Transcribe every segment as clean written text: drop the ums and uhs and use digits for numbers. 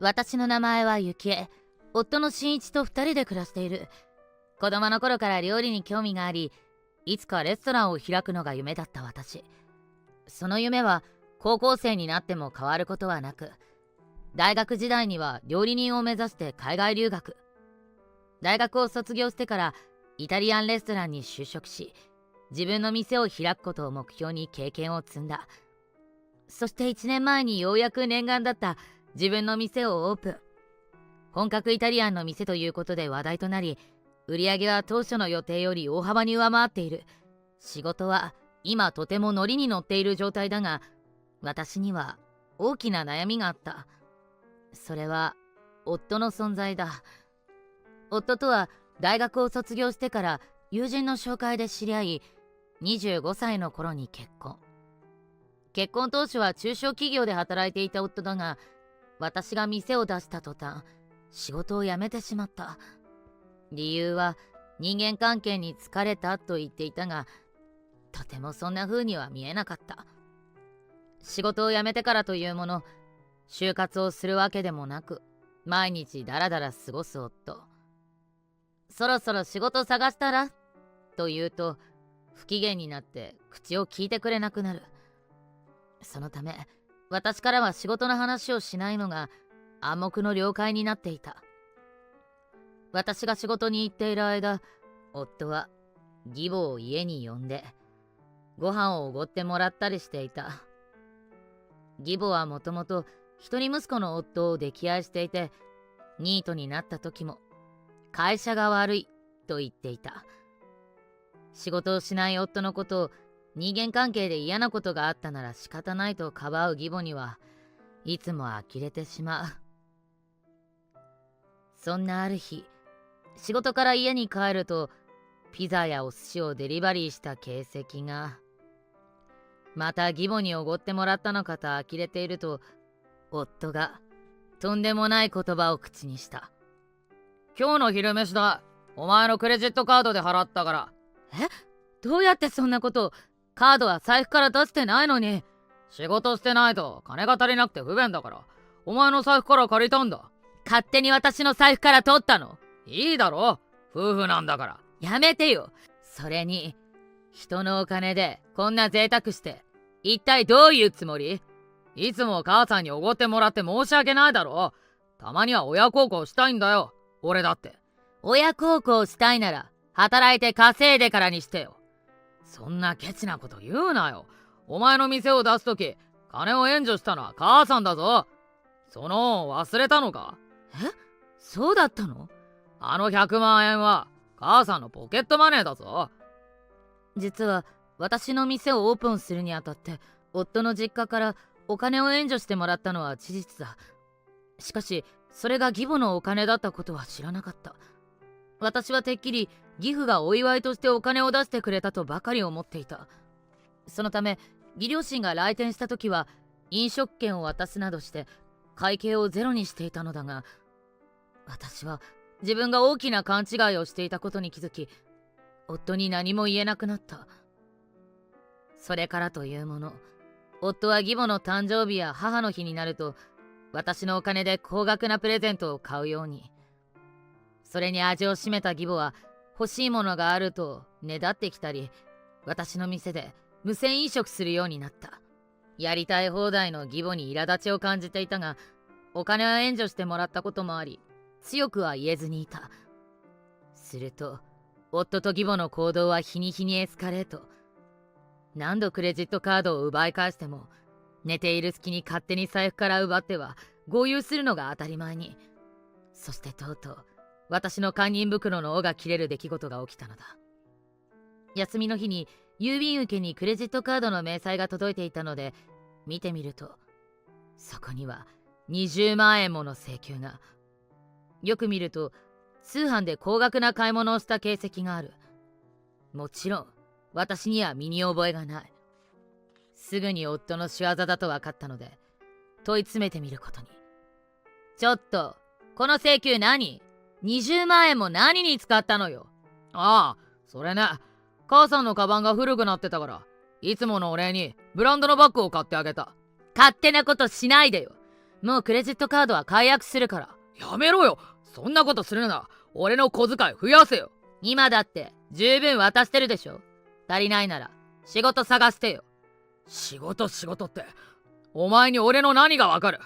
私の名前はゆきえ。夫の真一と2人で暮らしている。子供の頃から料理に興味があり、いつかレストランを開くのが夢だった私。その夢は高校生になっても変わることはなく、大学時代には料理人を目指して海外留学。大学を卒業してからイタリアンレストランに就職し、自分の店を開くことを目標に経験を積んだ。そして1年前にようやく念願だった自分の店をオープン。本格イタリアンの店ということで話題となり、売り上げは当初の予定より大幅に上回っている。仕事は今とてもノリに乗っている状態だが、私には大きな悩みがあった。それは夫の存在だ。夫とは大学を卒業してから友人の紹介で知り合い、25歳の頃に結婚。結婚当初は中小企業で働いていた夫だが、私が店を出した途端、仕事を辞めてしまった。理由は人間関係に疲れたと言っていたが、とてもそんな風には見えなかった。仕事を辞めてからというもの、就活をするわけでもなく、毎日ダラダラ過ごす夫。そろそろ仕事探したらと言うと、不機嫌になって口を聞いてくれなくなる。そのため、私からは仕事の話をしないのが暗黙の了解になっていた。私が仕事に行っている間、夫は義母を家に呼んでご飯をおごってもらったりしていた。義母はもともと一人息子の夫を溺愛していて、ニートになった時も会社が悪いと言っていた。仕事をしない夫のことを人間関係で嫌なことがあったなら仕方ないとかばう義母にはいつも呆れてしまう。そんなある日、仕事から家に帰るとピザやお寿司をデリバリーした形跡が。また義母におごってもらったのかと呆れていると、夫がとんでもない言葉を口にした。今日の昼飯だ。お前のクレジットカードで払ったから。どうやってそんなことを。カードは財布から出してないのに。仕事してないと金が足りなくて不便だから、お前の財布から借りたんだ。勝手に私の財布から取ったの。いいだろ、夫婦なんだから。やめてよ。それに、人のお金でこんな贅沢して、一体どういうつもり？いつも母さんにおごってもらって申し訳ないだろ。たまには親孝行したいんだよ、俺だって。親孝行したいなら、働いて稼いでからにしてよ。そんなケチなこと言うなよ。お前の店を出すとき、金を援助したのは母さんだぞ。その恩忘れたのか？そうだったの？あの100万円は母さんのポケットマネーだぞ。実は私の店をオープンするにあたって夫の実家からお金を援助してもらったのは事実だ。しかしそれが義母のお金だったことは知らなかった。私はてっきり義父がお祝いとしてお金を出してくれたとばかり思っていた。そのため義両親が来店した時は飲食券を渡すなどして会計をゼロにしていたのだが、私は自分が大きな勘違いをしていたことに気づき、夫に何も言えなくなった。それからというもの、夫は義母の誕生日や母の日になると私のお金で高額なプレゼントを買うように。それに味を占めた義母は欲しいものがあるとねだってきたり、私の店で無銭飲食するようになった。やりたい放題の義母に苛立ちを感じていたが、お金は援助してもらったこともあり、強くは言えずにいた。すると夫と義母の行動は日に日にエスカレート。何度クレジットカードを奪い返しても、寝ている隙に勝手に財布から奪っては豪遊するのが当たり前に。そしてとうとう私の堪忍袋の緒が切れる出来事が起きたのだ。休みの日に郵便受けにクレジットカードの明細が届いていたので見てみると、そこには20万円もの請求が。よく見ると通販で高額な買い物をした形跡がある。もちろん私には身に覚えがない。すぐに夫の仕業だと分かったので問い詰めてみることに。ちょっと、この請求何？20万円も何に使ったのよ。ああ、それね。母さんのカバンが古くなってたから、いつものお礼にブランドのバッグを買ってあげた。勝手なことしないでよ。もうクレジットカードは解約するから。やめろよ。そんなことするなら俺の小遣い増やせよ。今だって十分渡してるでしょ。足りないなら仕事探してよ。仕事ってお前に俺の何がわかる。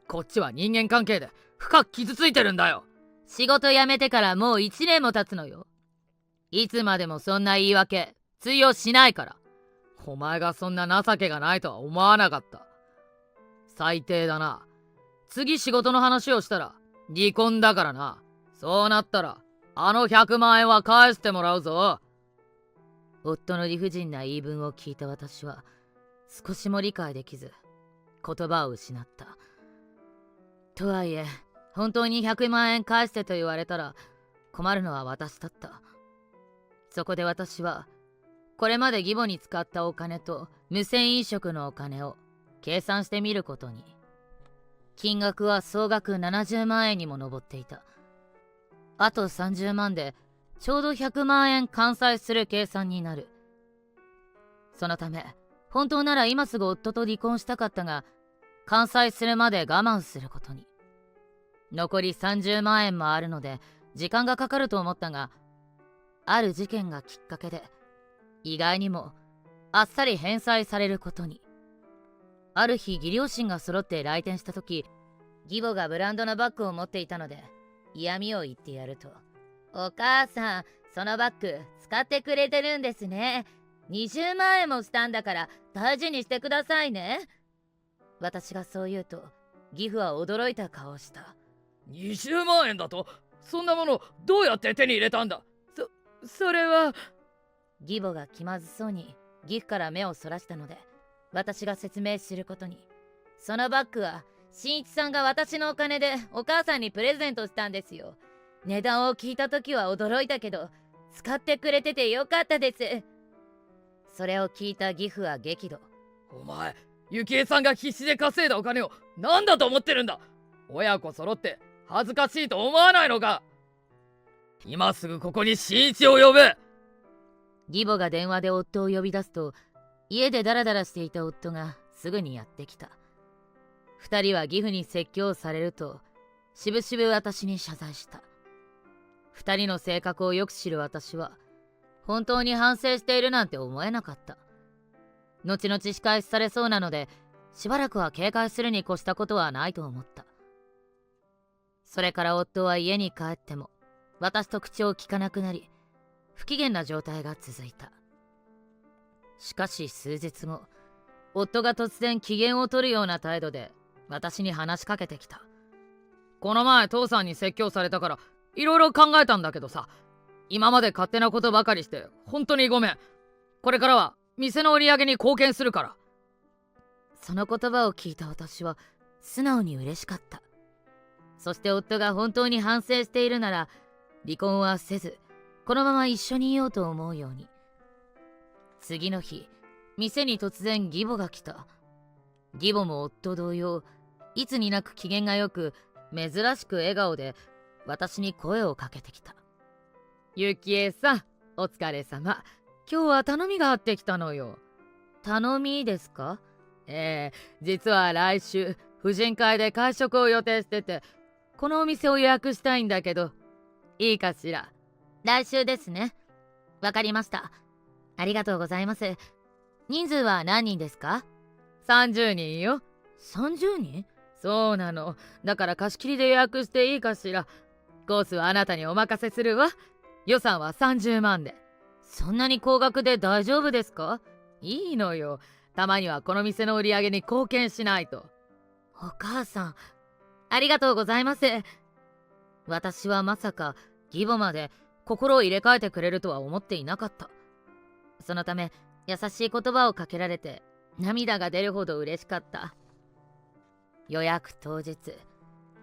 こっちは人間関係で深く傷ついてるんだよ。仕事辞めてからもう1年も経つのよ。いつまでもそんな言い訳通用しないから。お前がそんな情けがないとは思わなかった。最低だな。次仕事の話をしたら離婚だからな。そうなったらあの100万円は返してもらうぞ。夫の理不尽な言い分を聞いた私は少しも理解できず言葉を失った。とはいえ本当に100万円返してと言われたら困るのは私だった。そこで私はこれまで義母に使ったお金と無銭飲食のお金を計算してみることに。金額は総額70万円にも上っていた。あと30万でちょうど100万円完済する計算になる。そのため本当なら今すぐ夫と離婚したかったが、完済するまで我慢することに。残り30万円もあるので時間がかかると思ったが、ある事件がきっかけで意外にもあっさり返済されることに。ある日義両親が揃って来店した時、義母がブランドのバッグを持っていたので嫌味を言ってやると、お母さんそのバッグ使ってくれてるんですね。20万円もしたんだから大事にしてくださいね。私がそう言うと義父は驚いた顔をした。20万円だと？そんなものどうやって手に入れたんだ？それは。義母が気まずそうに義父から目をそらしたので私が説明することに。そのバッグは新一さんが私のお金でお母さんにプレゼントしたんですよ。値段を聞いた時は驚いたけど使ってくれててよかったです。それを聞いた義父は激怒。お前、幸恵さんが必死で稼いだお金を何だと思ってるんだ。親子揃って恥ずかしいと思わないのか。今すぐここに新一を呼ぶ。義母が電話で夫を呼び出すと、家でダラダラしていた夫がすぐにやってきた。二人は義父に説教されるとしぶしぶ私に謝罪した。二人の性格をよく知る私は本当に反省しているなんて思えなかった。後々仕返しされそうなのでしばらくは警戒するに越したことはないと思った。それから夫は家に帰っても私と口を聞かなくなり、不機嫌な状態が続いた。しかし数日後、夫が突然機嫌を取るような態度で私に話しかけてきた。この前父さんに説教されたからいろいろ考えたんだけどさ、今まで勝手なことばかりして本当にごめん。これからは店の売り上げに貢献するから。その言葉を聞いた私は素直に嬉しかった。そして夫が本当に反省しているなら離婚はせずこのまま一緒にいようと思うように。次の日、店に突然義母が来た。義母も夫同様、いつになく機嫌がよく珍しく笑顔で私に声をかけてきた。幸恵さん、お疲れ様。今日は頼みがあってきたのよ。頼みですか？実は来週婦人会で会食を予定してて、このお店を予約したいんだけどいいかしら。来週ですね。わかりました。ありがとうございます。人数は何人ですか？30人よ。30人？そうなの。だから貸し切りで予約していいかしら。コースはあなたにお任せするわ。予算は30万で。そんなに高額で大丈夫ですか？いいのよ。たまにはこの店の売り上げに貢献しないと。お母さん、ありがとうございます。私はまさか義母まで心を入れ替えてくれるとは思っていなかった。そのため優しい言葉をかけられて涙が出るほど嬉しかった。予約当日、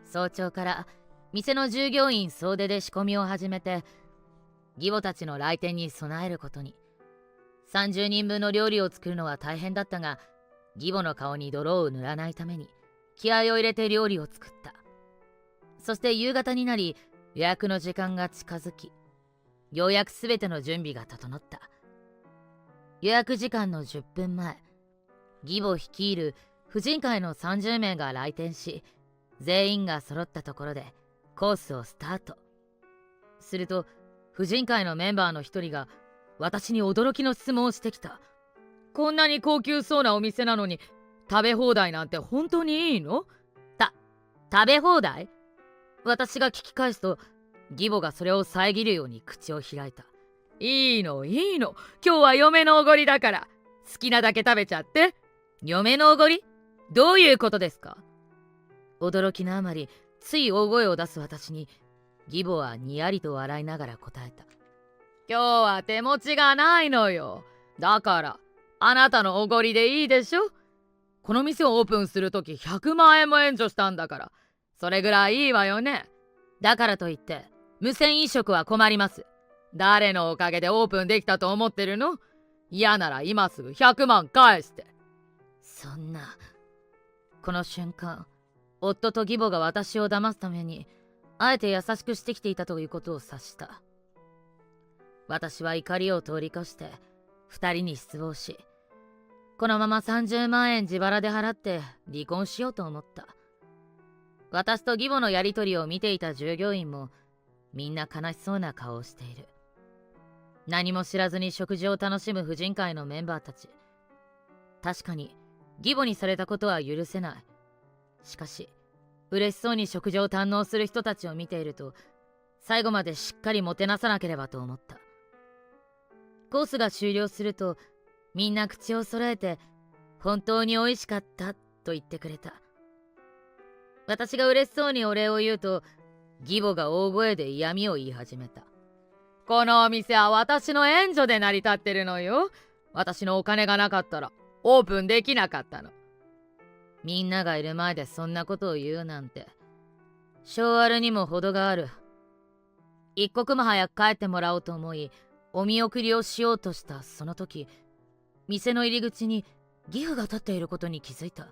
早朝から店の従業員総出で仕込みを始めて義母たちの来店に備えることに。30人分の料理を作るのは大変だったが、義母の顔に泥を塗らないために気合を入れて料理を作った。そして夕方になり予約の時間が近づき、ようやく全ての準備が整った。予約時間の10分前、義母率いる婦人会の30名が来店し、全員が揃ったところでコースをスタート。すると婦人会のメンバーの一人が私に驚きの質問をしてきた。こんなに高級そうなお店なのに食べ放題なんて本当にいいの？食べ放題？私が聞き返すと義母がそれを遮るように口を開いた。いいのいいの、今日は嫁のおごりだから好きなだけ食べちゃって。嫁のおごり？どういうことですか？驚きのあまりつい大声を出す私に義母はにやりと笑いながら答えた。今日は手持ちがないのよ。だからあなたのおごりでいいでしょ。この店をオープンするとき100万円も援助したんだから、それぐらいいいわよね。だからといって無銭飲食は困ります。誰のおかげでオープンできたと思ってるの？嫌なら今すぐ100万返して。そんな。この瞬間、夫と義母が私を騙すためにあえて優しくしてきていたということを察した。私は怒りを通り越して2人に失望し、このまま30万円自腹で払って離婚しようと思った。私と義母のやりとりを見ていた従業員もみんな悲しそうな顔をしている。何も知らずに食事を楽しむ婦人会のメンバーたち。確かに義母にされたことは許せない。しかし嬉しそうに食事を堪能する人たちを見ていると、最後までしっかりもてなさなければと思った。コースが終了するとみんな口を揃えて本当に美味しかったと言ってくれた。私が嬉しそうにお礼を言うと義母が大声で嫌味を言い始めた。このお店は私の援助で成り立ってるのよ。私のお金がなかったらオープンできなかったの。みんながいる前でそんなことを言うなんて、性悪にも程がある。一刻も早く帰ってもらおうと思いお見送りをしようとしたその時、店の入り口に義父が立っていることに気づいた。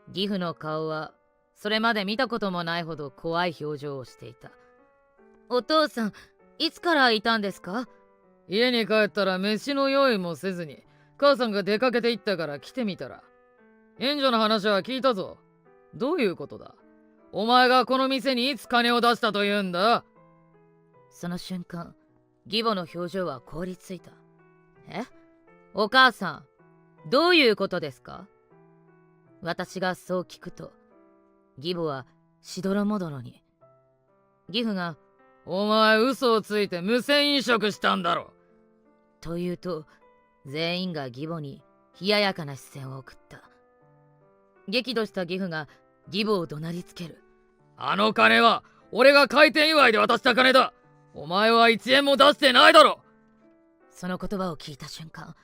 義父の顔はそれまで見たこともないほど怖い表情をしていた。お父さん、いつからいたんですか？家に帰ったら飯の用意もせずに母さんが出かけて行ったから来てみたら、援助の話は聞いたぞ。どういうことだ？お前がこの店にいつ金を出したというんだ？その瞬間、義母の表情は凍りついた。お母さん、どういうことですか？私がそう聞くと、義母はしどろもどろに。義父が、お前嘘をついて無銭飲食したんだろ。と言うと、全員が義母に冷ややかな視線を送った。激怒した義父が義母を怒鳴りつける。あの金は俺が開店祝いで渡した金だ。お前は1円も出してないだろ。その言葉を聞いた瞬間、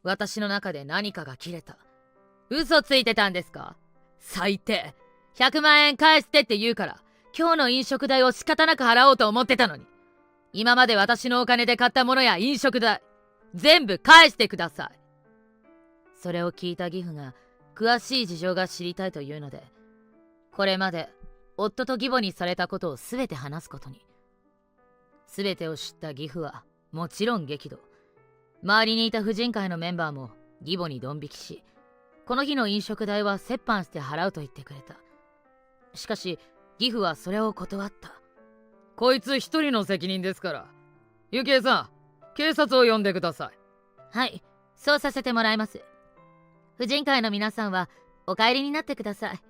私の中で何かが切れた。嘘ついてたんですか？最低。100万円返してって言うから今日の飲食代を仕方なく払おうと思ってたのに、今まで私のお金で買ったものや飲食代全部返してください。それを聞いた義父が詳しい事情が知りたいというので、これまで夫と義母にされたことを全て話すことに。全てを知った義父はもちろん激怒。周りにいた婦人会のメンバーも義母にドン引きし、この日の飲食代は折半して払うと言ってくれた。しかし義父はそれを断った。こいつ一人の責任ですから。ゆきえさん、警察を呼んでください。はい、そうさせてもらいます。婦人会の皆さんはお帰りになってください。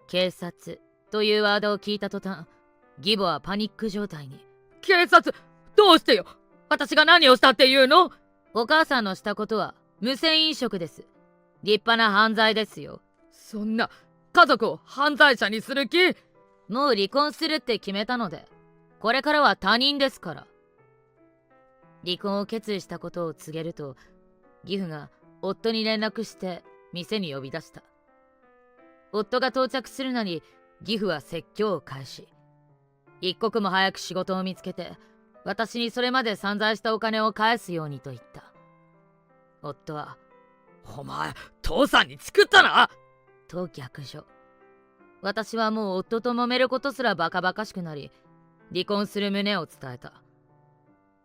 警察というワードを聞いた途端、義母はパニック状態に。警察？どうしてよ？私が何をしたっていうの？お母さんのしたことは無銭飲食です。立派な犯罪ですよ。そんな家族を犯罪者にする気？もう離婚するって決めたので、これからは他人ですから。離婚を決意したことを告げると、義父が夫に連絡して店に呼び出した。夫が到着するなり義父は説教を開始。一刻も早く仕事を見つけて私にそれまで散財したお金を返すようにと言った。夫は、お前父さんにチクったなと逆上。私はもう夫と揉めることすらバカバカしくなり、離婚する旨を伝えた。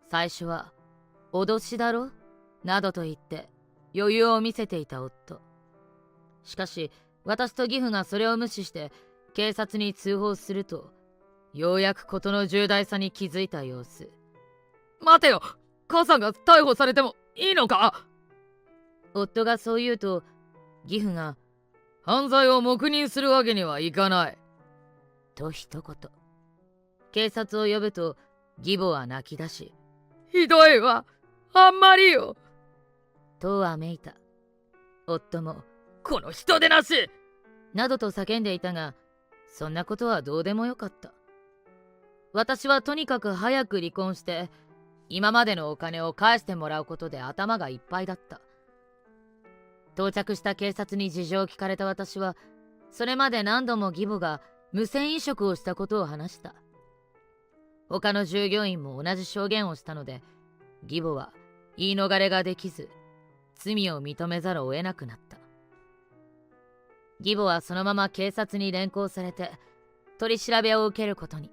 最初は脅しだろなどと言って余裕を見せていた夫。しかし私と義父がそれを無視して警察に通報すると、ようやく事の重大さに気づいた様子。待てよ、母さんが逮捕されてもいいのか？夫がそう言うと、義父が犯罪を黙認するわけにはいかないと一言。警察を呼ぶと義母は泣き出し、ひどいわ、あんまりよとわめいた。夫もこの人でなしなどと叫んでいたが、そんなことはどうでもよかった。私はとにかく早く離婚して今までのお金を返してもらうことで頭がいっぱいだった。到着した警察に事情を聞かれた私は、それまで何度も義母が無銭飲食をしたことを話した。他の従業員も同じ証言をしたので、義母は言い逃れができず罪を認めざるを得なくなった。義母はそのまま警察に連行されて取り調べを受けることに。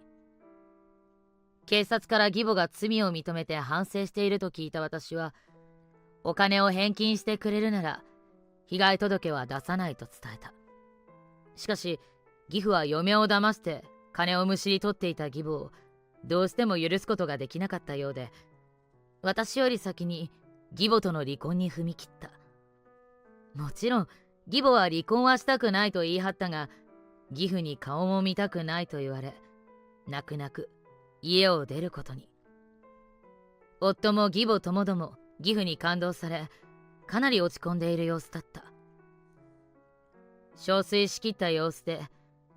警察から義母が罪を認めて反省していると聞いた私は、お金を返金してくれるなら被害届は出さないと伝えた。しかし義父は嫁を騙して金をむしり取っていた義母をどうしても許すことができなかったようで、私より先に義母との離婚に踏み切った。もちろん義母は離婚はしたくないと言い張ったが、義父に顔も見たくないと言われ、泣く泣く家を出ることに。夫も義母ともども義父に感動され、かなり落ち込んでいる様子だった。憔悴しきった様子で、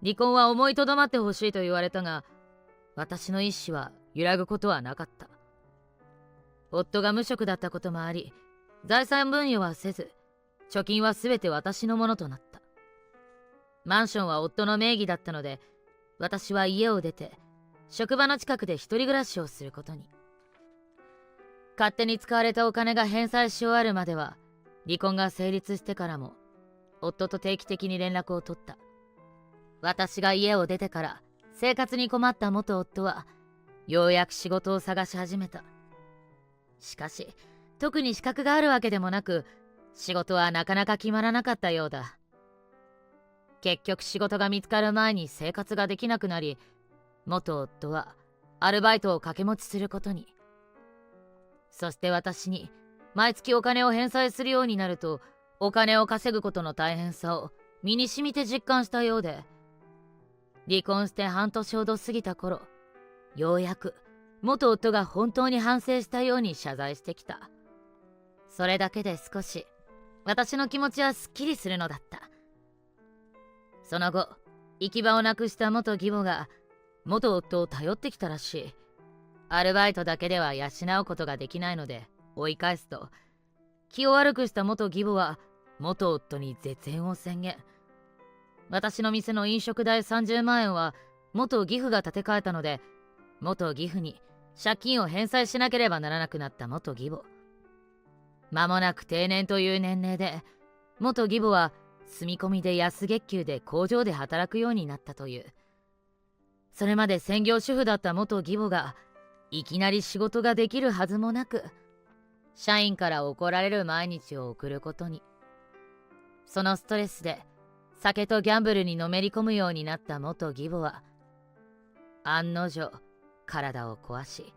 離婚は思いとどまってほしいと言われたが、私の意思は揺らぐことはなかった。夫が無職だったこともあり、財産分与はせず、貯金はすべて私のものとなった。マンションは夫の名義だったので、私は家を出て職場の近くで一人暮らしをすることに。勝手に使われたお金が返済し終わるまでは、離婚が成立してからも夫と定期的に連絡を取った。私が家を出てから生活に困った元夫はようやく仕事を探し始めた。しかし特に資格があるわけでもなく、仕事はなかなか決まらなかったようだ。結局仕事が見つかる前に生活ができなくなり、元夫はアルバイトを掛け持ちすることに。そして私に毎月お金を返済するようになると、お金を稼ぐことの大変さを身に染みて実感したようで、離婚して半年ほど過ぎた頃、ようやく元夫が本当に反省したように謝罪してきた。それだけで少し私の気持ちはすっきりするのだった。その後、行き場をなくした元義母が元夫を頼ってきたらしい。アルバイトだけでは養うことができないので追い返すと、気を悪くした元義母は元夫に絶縁を宣言。私の店の飲食代30万円は元義父が立て替えたので、元義父に借金を返済しなければならなくなった元義母。間もなく定年という年齢で、元義母は住み込みで安月給で工場で働くようになったという。それまで専業主婦だった元義母がいきなり仕事ができるはずもなく、社員から怒られる毎日を送ることに。そのストレスで酒とギャンブルにのめり込むようになった元義母は、案の定体を壊し、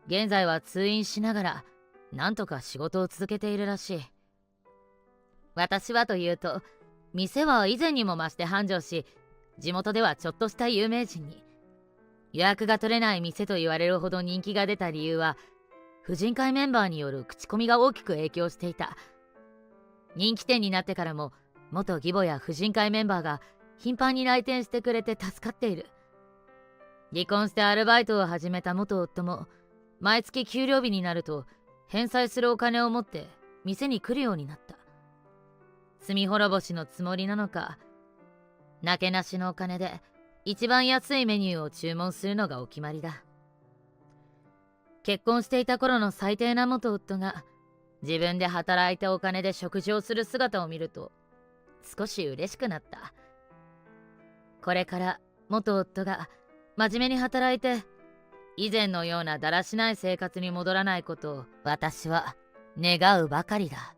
現在は通院しながらなんとか仕事を続けているらしい。私はというと、店は以前にも増して繁盛し、地元ではちょっとした有名人に。予約が取れない店と言われるほど人気が出た理由は、婦人会メンバーによる口コミが大きく影響していた。人気店になってからも、元義母や婦人会メンバーが頻繁に来店してくれて助かっている。離婚してアルバイトを始めた元夫も、毎月給料日になると返済するお金を持って店に来るようになった。罪滅ぼしのつもりなのか、なけなしのお金で一番安いメニューを注文するのがお決まりだ。結婚していた頃の最低な元夫が自分で働いてお金で食事をする姿を見ると少し嬉しくなった。これから元夫が真面目に働いて以前のようなだらしない生活に戻らないことを私は願うばかりだ。